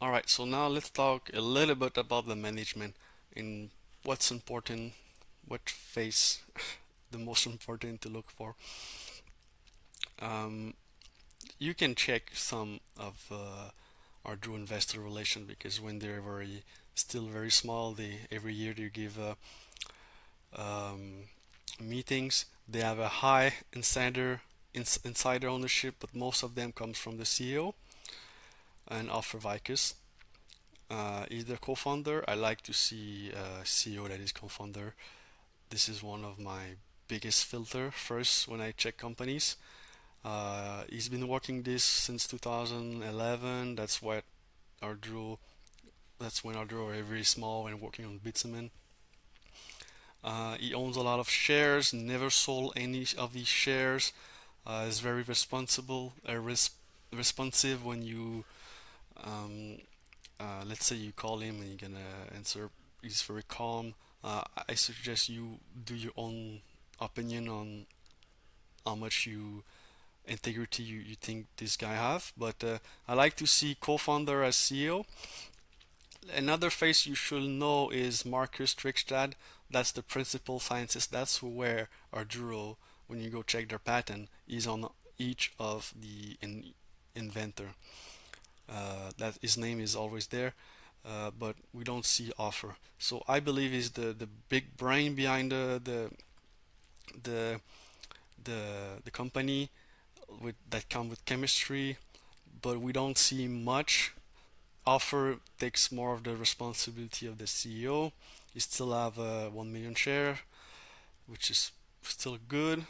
All right, so now let's talk a little bit about the management and what's important, what phase the most important to look for. Um, you can check some of our Drew investor relation because when they're still very small, they every year they give um, meetings. They have a high insider ownership, but most of them comes from the CEO and Alfred Vicus. He's the co-founder. I like to see a CEO that is co-founder. This is one of my biggest filter first when I check companies. He's been working this since 2011. Aduro, that's when Aduro were very small and working on Bitumen. He owns a lot of shares, never sold any of these shares. Is very responsive when you, um, let's say you call him and you're gonna answer. He's very calm. I suggest you do your own opinion on how much integrity you think this guy have. But I like to see co-founder as CEO. Another face you should know is Marcus Trickstad. That's the principal scientist. That's where Aduro, when you go check their patent, is on each of the inventor. That his name is always there, but we don't see offer. So I believe he's the big brain behind the the company that come with chemistry, but we don't see much. Offer takes more of the responsibility of the CEO. You still have 1 million share, which is still good.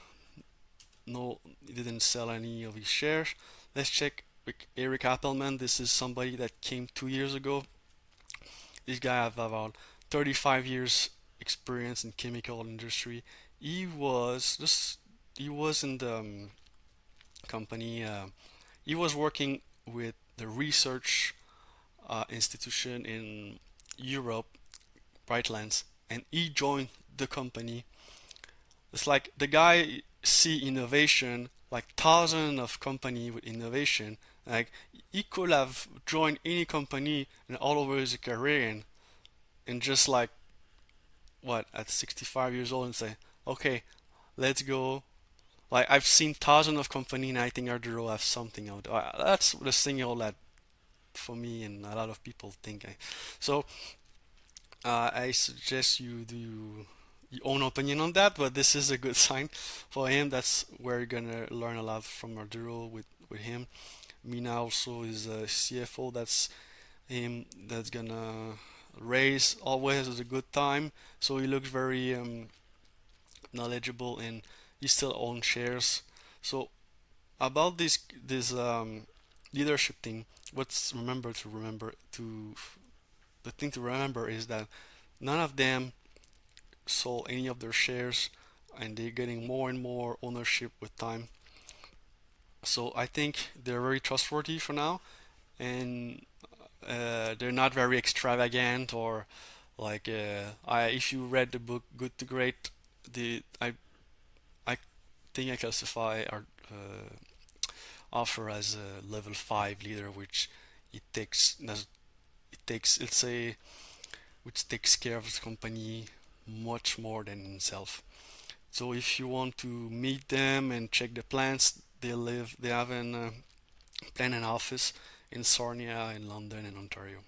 No, he didn't sell any of his shares. Let's check with Eric Appelman. This is somebody that came 2 years ago. This guy have about 35 years experience in chemical industry. He was in the company. He was working with the research institution in Europe, Brightlands, and he joined the company. It's like the guy see innovation, like thousands of company with innovation. Like he could have joined any company and all over his career and just like what at 65 years old and say, okay, let's go. Like I've seen thousands of company and I think Aduro have something out. That's the signal that for me and a lot of people think. So I suggest you do your own opinion on that, but this is a good sign for him. That's where you're gonna learn a lot from Aduro with him. Mina also is a CFO. That's him. That's gonna raise always has a good time. So he looks very knowledgeable and he still owns shares. So about this leadership thing, remember to the thing to remember is that none of them sold any of their shares and they're getting more and more ownership with time. So I think they're very trustworthy for now, and they're not very extravagant or like if you read the book Good to Great, the I think I classify our offer as a level 5 leader, which it takes it takes let's say which takes care of the company much more than himself. So if you want to meet them and check the plans, they have an plant and office in Sarnia, in London, and Ontario.